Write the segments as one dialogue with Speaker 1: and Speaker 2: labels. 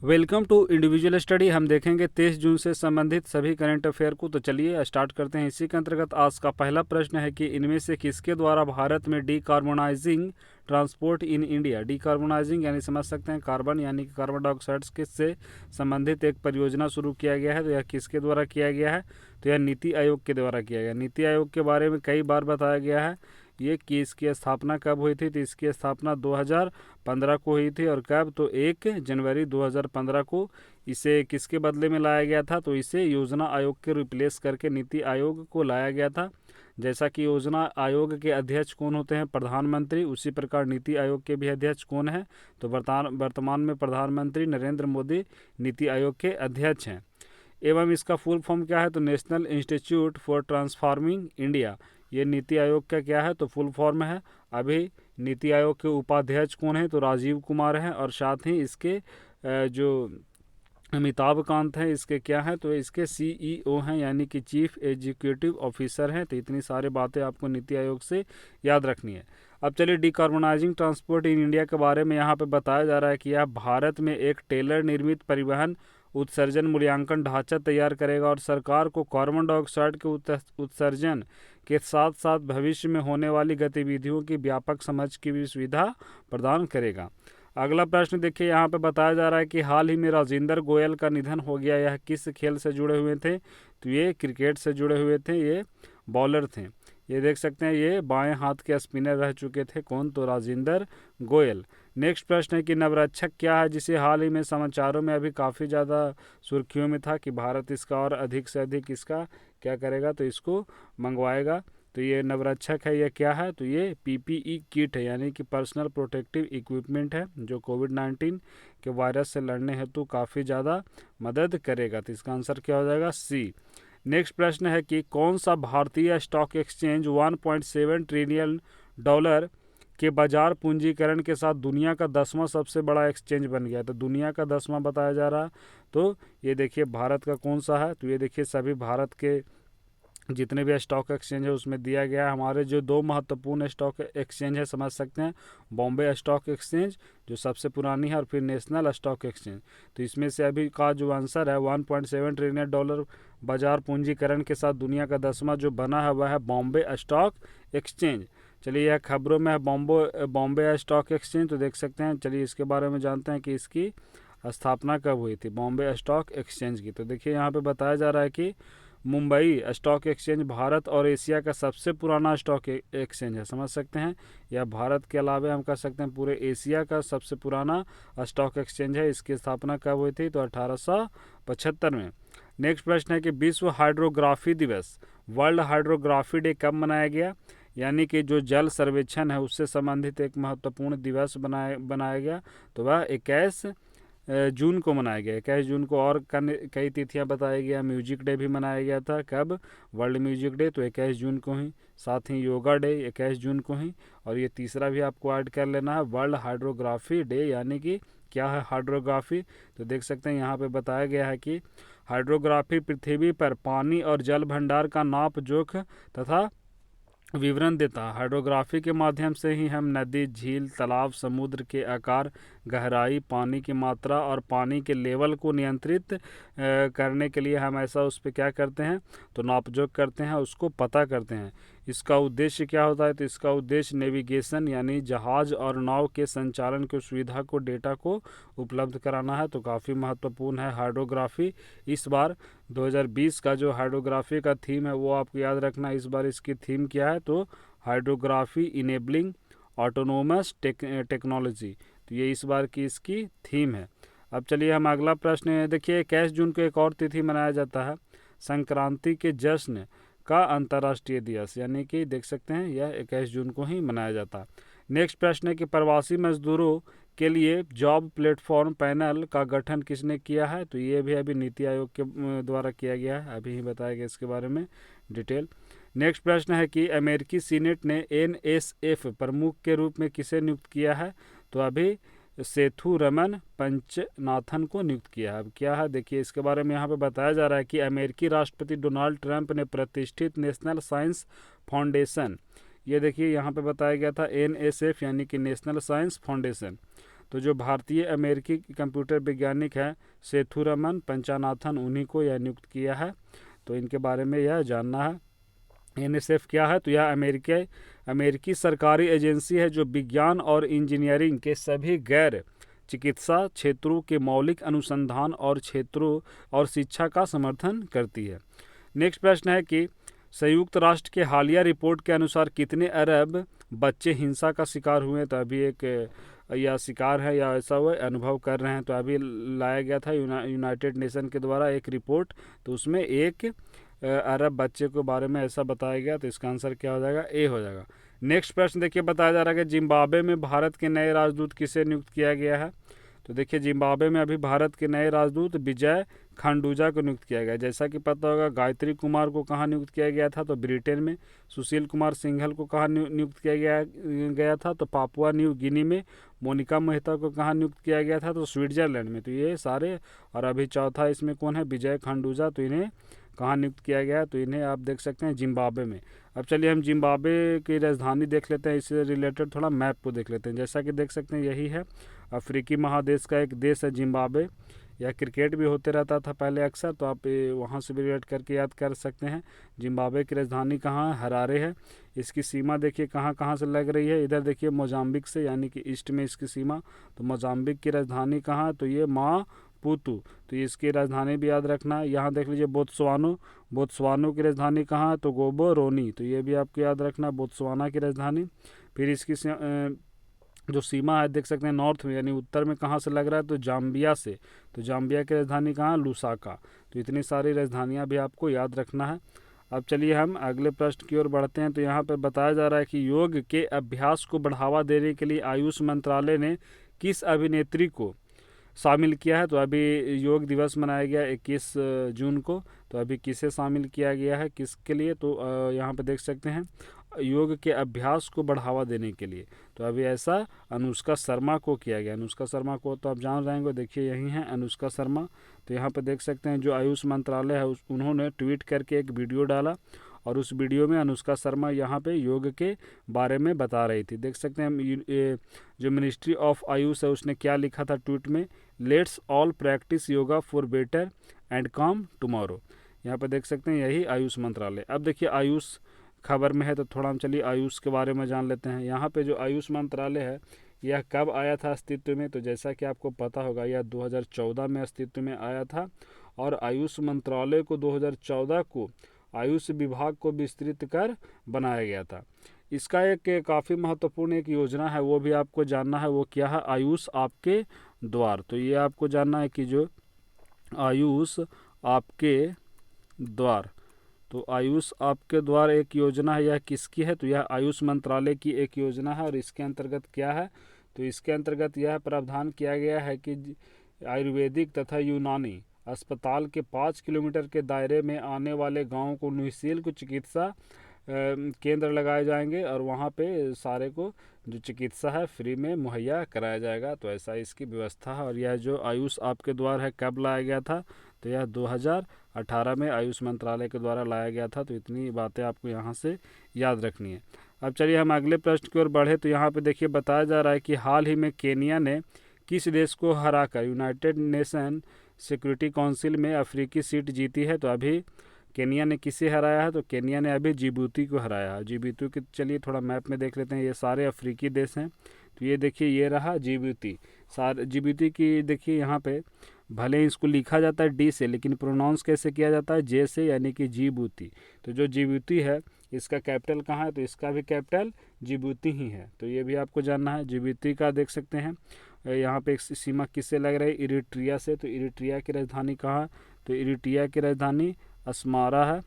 Speaker 1: Welcome to individual study. हम देखेंगे 23 जून से संबंधित सभी करंट अफेयर को। तो चलिए स्टार्ट करते हैं। इसी के अंतर्गत आज का पहला प्रश्न है कि इनमें से किसके द्वारा भारत में decarbonising transport in India, decarbonising यानी समझ सकते हैं कार्बन यानी कि कार्बन डाइऑक्साइड से संबंधित एक परियोजना शुरू किया गया है। तो यह किसके द्वारा किया गया है? तो यह नीति आयोग के द्वारा किया गया। नीति आयोग के बारे में कई बार बताया गया है ये कि इसकी स्थापना कब हुई थी। तो इसकी स्थापना 2015 को हुई थी। और कब? तो 1 जनवरी 2015 को इसे किसके बदले में लाया गया था? तो इसे योजना आयोग के रिप्लेस करके नीति आयोग को लाया गया था। जैसा कि योजना आयोग के अध्यक्ष कौन होते हैं? प्रधानमंत्री। उसी प्रकार नीति आयोग के भी अध्यक्ष कौन है? तो वर्तमान में प्रधानमंत्री नरेंद्र मोदी नीति आयोग के अध्यक्ष हैं। एवं इसका फुल फॉर्म क्या है? तो national institute for transforming India. ये नीति आयोग का क्या है? तो फुल फॉर्म है। अभी नीति आयोग के उपाध्यक्ष कौन है? तो राजीव कुमार हैं। और साथ ही इसके जो अमिताभ कांत हैं, इसके क्या हैं? तो इसके सीईओ हैं, यानी कि चीफ एग्जीक्यूटिव ऑफिसर हैं। तो इतनी सारी बातें आपको नीति आयोग से याद रखनी है। अब चलिए डिकार्बोनाइजिंग ट्रांसपोर्ट इन इंडिया के बारे में यहाँ पे बताया जा रहा है कि यह भारत में एक टेलर निर्मित परिवहन उत्सर्जन मूल्यांकन ढांचा तैयार करेगा और सरकार को कार्बन डाइऑक्साइड के उत्सर्जन के साथ साथ भविष्य में होने वाली गतिविधियों की व्यापक समझ की भी सुविधा प्रदान करेगा। अगला प्रश्न देखिए, यहाँ पे बताया जा रहा है कि हाल ही में राजेंद्र गोयल का निधन हो गया। यह किस खेल से जुड़े हुए थे? तो ये क्रिकेट से जुड़े हुए थे। ये बॉलर थे। ये देख सकते हैं, ये बाएं हाथ के स्पिनर रह चुके थे। कौन? तो राजेंद्र गोयल। नेक्स्ट प्रश्न है कि नवरक्षक क्या है जिसे हाल ही में समाचारों में अभी काफ़ी ज़्यादा सुर्खियों में था कि भारत इसका और अधिक से अधिक इसका क्या करेगा? तो इसको मंगवाएगा। तो ये नवरक्षक है। ये क्या है? तो ये पीपीई किट है, यानी कि पर्सनल प्रोटेक्टिव इक्विपमेंट है, जो कोविड-19 के वायरस से लड़ने हेतु काफ़ी ज़्यादा मदद करेगा। तो इसका आंसर क्या हो जाएगा? सी। नेक्स्ट प्रश्न है कि कौन सा भारतीय स्टॉक एक्सचेंज 1.7 ट्रिलियन डॉलर के बाजार पूंजीकरण के साथ दुनिया का 10वां सबसे बड़ा एक्सचेंज बन गया? तो दुनिया का 10वां बताया जा रहा है। तो ये देखिए भारत का कौन सा है? तो ये देखिए सभी भारत के जितने भी स्टॉक एक्सचेंज है उसमें दिया गया है। हमारे जो दो महत्वपूर्ण स्टॉक एक्सचेंज है समझ सकते हैं, बॉम्बे स्टॉक एक्सचेंज जो सबसे पुरानी है और फिर नेशनल स्टॉक एक्सचेंज। तो इसमें से अभी का जो आंसर है 1.7 ट्रिलियन डॉलर बाजार पूंजीकरण के साथ दुनिया का 10वां जो बना है वह है बॉम्बे स्टॉक एक्सचेंज। चलिए यह खबरों में है बॉम्बे स्टॉक एक्सचेंज। तो देख सकते हैं, चलिए इसके बारे में जानते हैं कि इसकी स्थापना कब हुई थी बॉम्बे स्टॉक एक्सचेंज की। तो देखिए यहाँ पे बताया जा रहा है कि मुंबई स्टॉक एक्सचेंज भारत और एशिया का सबसे पुराना स्टॉक एक्सचेंज है। समझ सकते हैं, यह भारत के अलावा हम कह सकते हैं पूरे एशिया का सबसे पुराना स्टॉक एक्सचेंज है। इसकी स्थापना कब हुई थी? तो 1875 में। नेक्स्ट प्रश्न है कि विश्व हाइड्रोग्राफी दिवस, वर्ल्ड हाइड्रोग्राफी डे कब मनाया गया? यानी कि जो जल सर्वेक्षण है उससे संबंधित एक महत्वपूर्ण दिवस बनाया गया। तो वह 21 जून को मनाया गया। 21 जून को और कई तिथियां बताई गया। म्यूजिक डे भी मनाया गया था। कब? वर्ल्ड म्यूजिक डे तो 21 जून को ही। साथ ही योगा डे 21 जून को ही। और ये तीसरा भी आपको ऐड कर लेना है, वर्ल्ड हाइड्रोग्राफी डे। यानी कि क्या है हाइड्रोग्राफी? तो देख सकते हैं यहाँ पे बताया गया है कि हाइड्रोग्राफी पृथ्वी पर पानी और जल भंडार का नाप जोख तथा विवरण देता है। हाइड्रोग्राफी के माध्यम से ही हम नदी, झील, तालाब, समुद्र के आकार, गहराई, पानी की मात्रा और पानी के लेवल को नियंत्रित करने के लिए हम ऐसा उस पर क्या करते हैं? तो नापजोख करते हैं, उसको पता करते हैं। इसका उद्देश्य क्या होता है? तो इसका उद्देश्य नेविगेशन यानी जहाज और नाव के संचालन की सुविधा को, डेटा को उपलब्ध कराना है। तो काफ़ी महत्वपूर्ण है हाइड्रोग्राफी। इस बार 2020 का जो हाइड्रोग्राफी का थीम है वो आपको याद रखना। इस बार इसकी थीम क्या है? तो हाइड्रोग्राफी इनेबलिंग ऑटोनोमस टेक्नोलॉजी। तो ये इस बार की इसकी थीम है। अब चलिए हम अगला प्रश्न देखिए, 21 जून को एक और तिथि मनाया जाता है, संक्रांति के जश्न का अंतर्राष्ट्रीय दिवस। यानी कि देख सकते हैं यह 21 जून को ही मनाया जाता है। नेक्स्ट प्रश्न है कि प्रवासी मजदूरों के लिए जॉब प्लेटफॉर्म पैनल का गठन किसने किया है? तो ये भी अभी नीति आयोग के द्वारा किया गया है। अभी ही बताया गया इसके बारे में डिटेल। नेक्स्ट प्रश्न है कि अमेरिकी सीनेट ने एनएसएफ प्रमुख के रूप में किसे नियुक्त किया है? तो अभी सेथु रमन पंचनाथन को नियुक्त किया है। अब क्या है देखिए इसके बारे में यहाँ पे बताया जा रहा है कि अमेरिकी राष्ट्रपति डोनाल्ड ट्रंप ने प्रतिष्ठित नेशनल साइंस फाउंडेशन, ये देखिए यहाँ पे बताया गया था एनएसएफ यानी कि नेशनल साइंस फाउंडेशन, तो जो भारतीय अमेरिकी कंप्यूटर वैज्ञानिक हैं सेथुरमन पंचानाथन, उन्हीं को यह नियुक्त किया है। तो इनके बारे में यह जानना है। एनएसएफ क्या है? तो यह अमेरिकी सरकारी एजेंसी है जो विज्ञान और इंजीनियरिंग के सभी गैर चिकित्सा क्षेत्रों के मौलिक अनुसंधान और क्षेत्रों और शिक्षा का समर्थन करती है। नेक्स्ट प्रश्न है कि संयुक्त राष्ट्र के हालिया रिपोर्ट के अनुसार कितने अरब बच्चे हिंसा का शिकार हुए? तो अभी एक या शिकार है या ऐसा हुआ अनुभव कर रहे हैं। तो अभी लाया गया था यूनाइटेड नेशन के द्वारा एक रिपोर्ट, तो उसमें 1 अरब बच्चे के बारे में ऐसा बताया गया। तो इसका आंसर क्या हो जाएगा? ए हो जाएगा। नेक्स्ट प्रश्न देखिए, बताया जा रहा है कि जिम्बाब्वे में भारत के नए राजदूत किसे नियुक्त किया गया है? तो देखिए जिम्बाब्वे में अभी भारत के नए राजदूत विजय खांडूजा को नियुक्त किया गया। जैसा कि पता होगा गायत्री कुमार को कहाँ नियुक्त किया गया था? तो ब्रिटेन में। सुशील कुमार सिंघल को कहाँ नियुक्त किया गया था? तो पापुआ न्यू गिनी में। मोनिका मेहता को कहाँ नियुक्त किया गया था? तो स्विट्जरलैंड में। तो ये सारे, और अभी चौथा इसमें कौन है? विजय खांडूजा। तो इन्हें कहाँ नियुक्त किया गया है? तो इन्हें आप देख सकते हैं जिम्बाब्वे में। अब चलिए हम जिम्बाब्वे की राजधानी देख लेते हैं, इससे रिलेटेड थोड़ा मैप को देख लेते हैं। जैसा कि देख सकते हैं यही है, अफ्रीकी महादेश का एक देश है जिम्बाब्वे। यह क्रिकेट भी होते रहता था पहले अक्सर, तो आप वहाँ से भी रिलेट करके याद कर सकते हैं। जिम्बाब्वे की राजधानी कहाँ है? हरारे है। इसकी सीमा देखिए कहाँ कहाँ से लग रही है। इधर देखिए मोजाम्बिक से, यानी कि ईस्ट में इसकी सीमा। तो मोजाम्बिक की राजधानी कहाँ है? तो ये मापुतु। तो इसकी राजधानी भी याद रखना है। यहाँ देख लीजिए बोत्सवानो की राजधानी कहाँ है? तो गोबोरोनी। तो ये भी आपको याद रखना है, बोत्सवाना की राजधानी। फिर इसकी जो सीमा है देख सकते हैं नॉर्थ में, यानी उत्तर में कहाँ से लग रहा है? तो जाम्बिया से। तो जाम्बिया की राजधानी कहाँ? लुसाका। तो इतनी सारी राजधानियाँ भी आपको याद रखना है। अब चलिए हम अगले प्रश्न की ओर बढ़ते हैं। तो यहाँ पर बताया जा रहा है कि योग के अभ्यास को बढ़ावा देने के लिए आयुष मंत्रालय ने किस अभिनेत्री को शामिल किया है? तो अभी योग दिवस मनाया गया 21 जून को। तो अभी किसे शामिल किया गया है, किसके लिए? तो यहाँ पे देख सकते हैं योग के अभ्यास को बढ़ावा देने के लिए। तो अभी ऐसा अनुष्का शर्मा को किया गया। अनुष्का शर्मा को तो आप जान रहे होंगे, देखिए यही हैं अनुष्का शर्मा। तो यहाँ पे देख सकते हैं जो आयुष मंत्रालय है उन्होंने ट्वीट करके एक वीडियो डाला, और उस वीडियो में अनुष्का शर्मा यहाँ पे योग के बारे में बता रही थी। देख सकते हैं जो मिनिस्ट्री ऑफ आयुष है उसने क्या लिखा था ट्वीट में? Let's all practice yoga for better and काम टुमारो। यहाँ पे देख सकते हैं यही आयुष मंत्रालय। अब देखिए आयुष खबर में है, तो थोड़ा हम चलिए आयुष के बारे में जान लेते हैं। यहाँ पे जो आयुष मंत्रालय है यह कब आया था अस्तित्व में? तो जैसा कि आपको पता होगा यह 2014 में अस्तित्व में आया था, और आयुष मंत्रालय को 2014 को आयुष विभाग को विस्तृत कर बनाया गया था। इसका एक काफ़ी महत्वपूर्ण एक योजना है, वो भी आपको जानना है। वो क्या है? आयुष आपके द्वार। तो ये आपको जानना है कि जो आयुष आपके द्वार, तो आयुष आपके द्वार एक योजना है, यह किसकी है? तो यह आयुष मंत्रालय की एक योजना है। और इसके अंतर्गत क्या है? तो इसके अंतर्गत यह प्रावधान किया गया है कि आयुर्वेदिक तथा यूनानी अस्पताल के 5 किलोमीटर के दायरे में आने वाले गाँवों को निःशुल्क चिकित्सा केंद्र लगाए जाएंगे, और वहाँ पे सारे को जो चिकित्सा है फ्री में मुहैया कराया जाएगा। तो ऐसा इसकी व्यवस्था है। और यह जो आयुष आपके द्वार है कब लाया गया था? तो यह 2018 में आयुष मंत्रालय के द्वारा लाया गया था। तो इतनी बातें आपको यहाँ से याद रखनी है। अब चलिए हम अगले प्रश्न की ओर बढ़े। तो यहाँ पे देखिए बताया जा रहा है कि हाल ही में केनिया ने किस देश को हराकर यूनाइटेड नेशन सिक्योरिटी काउंसिल में अफ्रीकी सीट जीती है? तो अभी केनिया ने किसे हराया है? तो केनिया ने अभी जिबूती को हराया है। जिबूती के चलिए थोड़ा मैप में देख लेते हैं। ये सारे अफ्रीकी देश हैं। तो ये देखिए ये रहा जिबूती। जिबूती की देखिए यहाँ पे भले ही इसको लिखा जाता है डी से, लेकिन प्रोनाउंस कैसे किया जाता है? जे से, यानी कि जिबूती। तो जो जिबूती है इसका कैपिटल कहाँ है? तो इसका भी कैपिटल जिबूती ही है। तो ये भी आपको जानना है। जिबूती का देख सकते हैं यहाँ पे एक सीमा किससे लग रही है? इरिट्रिया से। तो इरिट्रिया की राजधानी कहाँ है? तो इरिट्रिया की राजधानी अस्मारा है।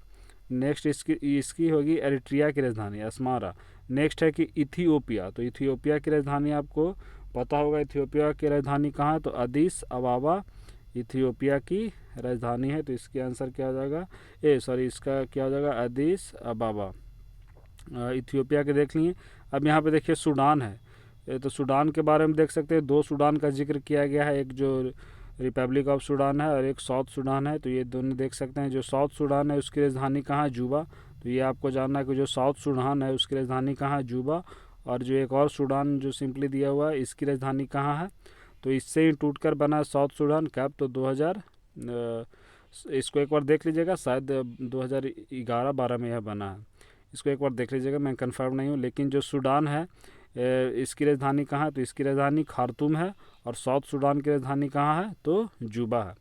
Speaker 1: नेक्स्ट इसकी होगी एरिट्रिया की राजधानी अस्मारा। नेक्स्ट है कि इथियोपिया। तो इथियोपिया की राजधानी आपको पता होगा, इथियोपिया की राजधानी कहाँ है? तो अदीस अबाबा इथियोपिया की राजधानी है। तो इसके आंसर क्या हो जाएगा? इसका क्या हो जाएगा? अदीस अबाबा इथियोपिया के देख लिए। अब यहाँ पे देखिए सूडान है। तो सूडान के बारे में देख सकते हैं 2 सूडान का जिक्र किया गया है, एक जो रिपब्लिक ऑफ सूडान है और एक साउथ सूडान है। तो ये दोनों देख सकते हैं। जो साउथ सूडान है उसकी राजधानी कहाँ है? जूबा। तो ये आपको जानना है कि जो साउथ सूडान है उसकी राजधानी कहाँ है? जूबा। और जो एक और सूडान जो सिंपली दिया हुआ है, इसकी राजधानी कहाँ है, तो इससे ही टूटकर बना है साउथ सूडान। कब, तो 2000, इसको एक बार देख लीजिएगा, शायद 2011-12 में यह बना है। इसको एक बार देख लीजिएगा, मैं कंफर्म नहीं हूँ। लेकिन जो सूडान है इसकी राजधानी कहाँ है, तो इसकी राजधानी खार्तूम है। और साउथ सूडान की राजधानी कहाँ है, तो जुबा है।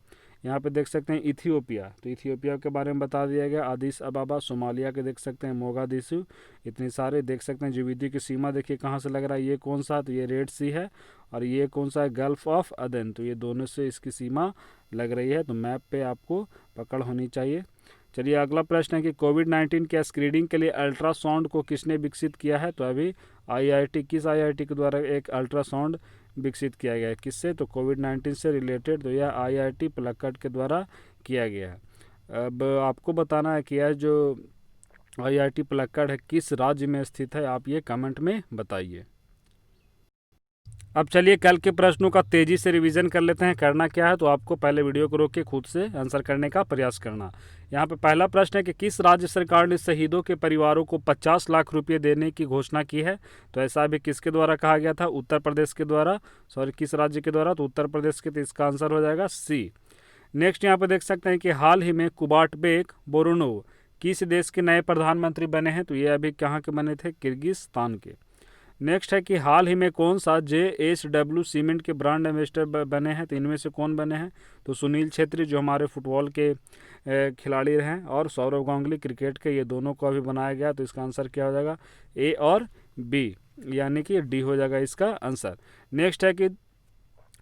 Speaker 1: यहाँ पे देख सकते हैं इथियोपिया, तो इथियोपिया के बारे में बता दिया गया, आदिस अबाबा। सोमालिया के देख सकते हैं मोगादिशु। इतने सारे देख सकते हैं। जिबूती की सीमा देखिए कहाँ से लग रहा है, ये कौन सा, तो ये रेड सी है। और ये कौन सा है, गल्फ ऑफ अदन। तो ये दोनों से इसकी सीमा लग रही है। तो मैप पे आपको पकड़ होनी चाहिए। चलिए अगला प्रश्न है कि कोविड-19 के स्क्रीनिंग के लिए अल्ट्रासाउंड को किसने विकसित किया है, तो अभी आईआईटी, किस आईआईटी के द्वारा एक अल्ट्रासाउंड विकसित किया गया है, किससे, तो कोविड-19 से रिलेटेड, तो यह आईआईटी पलक्कड़ के द्वारा किया गया है। अब आपको बताना है कि यह जो आईआईटी पलक्कड़ है किस राज्य में स्थित है, आप ये कमेंट में बताइए। अब चलिए कल के प्रश्नों का तेजी से रिवीजन कर लेते हैं। करना क्या है, तो आपको पहले वीडियो को रोक के खुद से आंसर करने का प्रयास करना। यहाँ पे पहला प्रश्न है कि किस राज्य सरकार ने शहीदों के परिवारों को 50 लाख रुपए देने की घोषणा की है, तो ऐसा भी किसके द्वारा कहा गया था, उत्तर प्रदेश के द्वारा। सॉरी, किस राज्य के द्वारा, तो उत्तर प्रदेश के। तो इसका आंसर हो जाएगा सी। नेक्स्ट यहाँ पे देख सकते हैं कि हाल ही में कुबाटबेक बोरुनोव किस देश के नए प्रधानमंत्री बने हैं, तो ये अभी कहाँ के बने थे, किर्गिस्तान के। नेक्स्ट है कि हाल ही में कौन सा JSW सीमेंट के ब्रांड एम्बेसडर बने हैं, तो इनमें से कौन बने हैं, तो सुनील छेत्री जो हमारे फुटबॉल के खिलाड़ी रहे हैं, और सौरव गांगुली क्रिकेट के। ये दोनों को अभी बनाया गया। तो इसका आंसर क्या हो जाएगा, ए और बी, यानी कि डी हो जाएगा इसका आंसर। नेक्स्ट है कि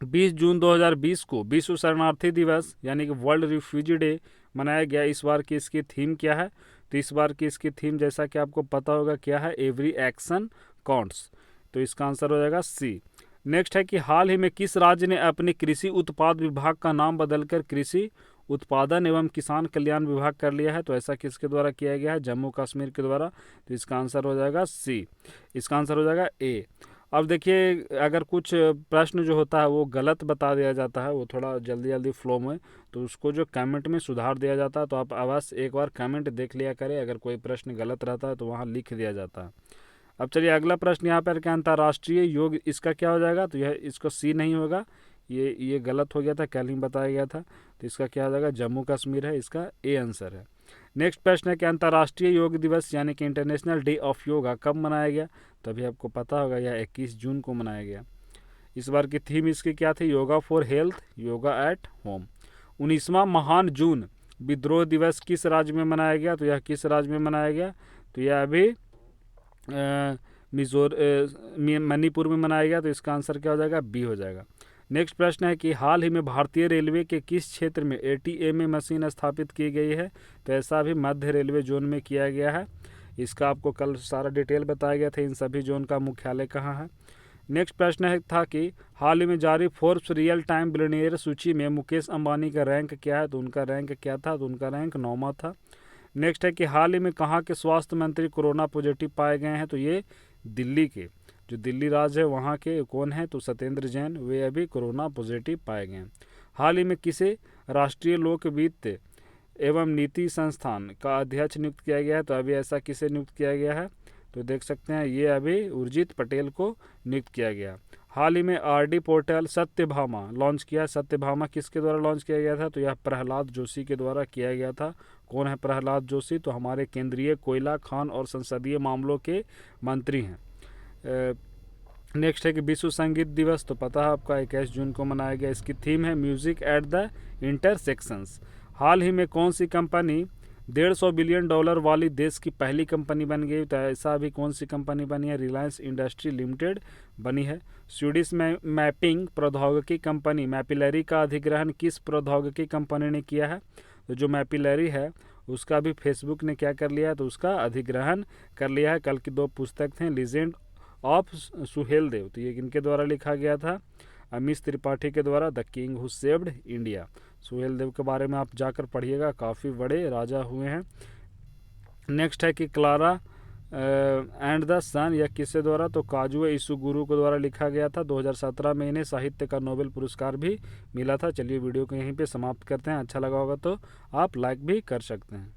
Speaker 1: 20 जून 2020 को विश्व शरणार्थी दिवस यानी कि वर्ल्ड रिफ्यूजी डे मनाया गया। इस बार की इसकी थीम क्या है, तो इस बार की इसकी थीम जैसा कि आपको पता होगा क्या है, एवरी एक्शन काउंट्स। तो इसका आंसर हो जाएगा सी। नेक्स्ट है कि हाल ही में किस राज्य ने अपने कृषि उत्पाद विभाग का नाम बदलकर कृषि उत्पादन एवं किसान कल्याण विभाग कर लिया है, तो ऐसा किसके द्वारा किया गया है, जम्मू कश्मीर के द्वारा। तो इसका आंसर हो जाएगा सी। इसका आंसर हो जाएगा ए। अब देखिए अगर कुछ प्रश्न जो होता है वो गलत बता दिया जाता है, वो थोड़ा जल्दी जल्दी फ्लो में, तो उसको जो कमेंट में सुधार दिया जाता है। तो आप अवश्य एक बार कमेंट देख लिया करें, अगर कोई प्रश्न गलत रहता है तो वहाँ लिख दिया जाता है। अब चलिए अगला प्रश्न यहाँ पर क्या, अंतर्राष्ट्रीय योग, इसका क्या हो जाएगा, तो यह इसको सी नहीं होगा, ये गलत हो गया था, कल ही बताया गया था। तो इसका क्या हो जाएगा, जम्मू कश्मीर है, इसका ए आंसर है। नेक्स्ट प्रश्न है कि अंतर्राष्ट्रीय योग दिवस यानी कि इंटरनेशनल डे ऑफ योगा कब मनाया गया, तो अभी आपको पता होगा यह 21 जून को मनाया गया। इस बार की थीम इसकी क्या थी, yoga for health, yoga at home. 19वां महान जून विद्रोह दिवस किस राज्य में मनाया गया, तो यह किस राज्य में मनाया गया, तो यह अभी मणिपुर में मनाया गया। तो इसका आंसर क्या हो जाएगा, बी हो जाएगा। नेक्स्ट प्रश्न है कि हाल ही में भारतीय रेलवे के किस क्षेत्र में ATM मशीन स्थापित की गई है, तो ऐसा भी मध्य रेलवे जोन में किया गया है। इसका आपको कल सारा डिटेल बताया गया था, इन सभी जोन का मुख्यालय कहाँ है। नेक्स्ट प्रश्न है था कि हाल ही में जारी फोर्ब्स रियल टाइम बिलियनियर सूची में मुकेश अंबानी का रैंक क्या है, तो उनका रैंक क्या था, तो उनका रैंक 9वां था। नेक्स्ट है कि हाल ही में कहाँ के स्वास्थ्य मंत्री कोरोना पॉजिटिव पाए गए हैं, तो ये दिल्ली के, जो दिल्ली राज्य है वहाँ के कौन है, तो सत्येंद्र जैन, वे अभी कोरोना पॉजिटिव पाए गए हैं। हाल ही में किसे राष्ट्रीय लोक वित्त एवं नीति संस्थान का अध्यक्ष नियुक्त किया गया है, तो अभी ऐसा किसे नियुक्त किया गया है, तो देख सकते हैं ये अभी उर्जित पटेल को नियुक्त किया गया। हाल ही में RD पोर्टल सत्यभामा लॉन्च किया। सत्यभामा किसके द्वारा लॉन्च किया गया था, तो यह प्रहलाद जोशी के द्वारा किया गया था। कौन है प्रहलाद जोशी, तो हमारे केंद्रीय कोयला, खान और संसदीय मामलों के मंत्री हैं। नेक्स्ट है कि विश्व संगीत दिवस, तो पता है आपका 21 जून को मनाया गया। इसकी थीम है म्यूजिक एट द इंटरसेक्शंस। हाल ही में कौन सी कंपनी $150 बिलियन वाली देश की पहली कंपनी बन गई, तो ऐसा अभी कौन सी कंपनी बनी है, रिलायंस इंडस्ट्री लिमिटेड बनी है। स्वीडिश मैपिंग प्रौद्योगिकी कंपनी मैपिलरी का अधिग्रहण किस प्रौद्योगिकी कंपनी ने किया है, तो जो मैपिलरी है उसका भी फेसबुक ने क्या कर लिया है, तो उसका अधिग्रहण कर लिया है। कल की 2 पुस्तक थे, लीजेंड ऑफ सुहेलदेव, तो ये किनके द्वारा लिखा गया था, अमीश त्रिपाठी के द्वारा, the king who saved India. Suheldev के बारे में आप जाकर पढ़िएगा, काफ़ी बड़े राजा हुए हैं। नेक्स्ट है कि क्लारा एंड द सन, यह किसके द्वारा, तो काजुए इशुगुरु के द्वारा लिखा गया था। 2017 में इन्हें साहित्य का नोबेल पुरस्कार भी मिला था। चलिए वीडियो को यहीं पे समाप्त करते हैं। अच्छा लगा होगा तो आप लाइक भी कर सकते हैं।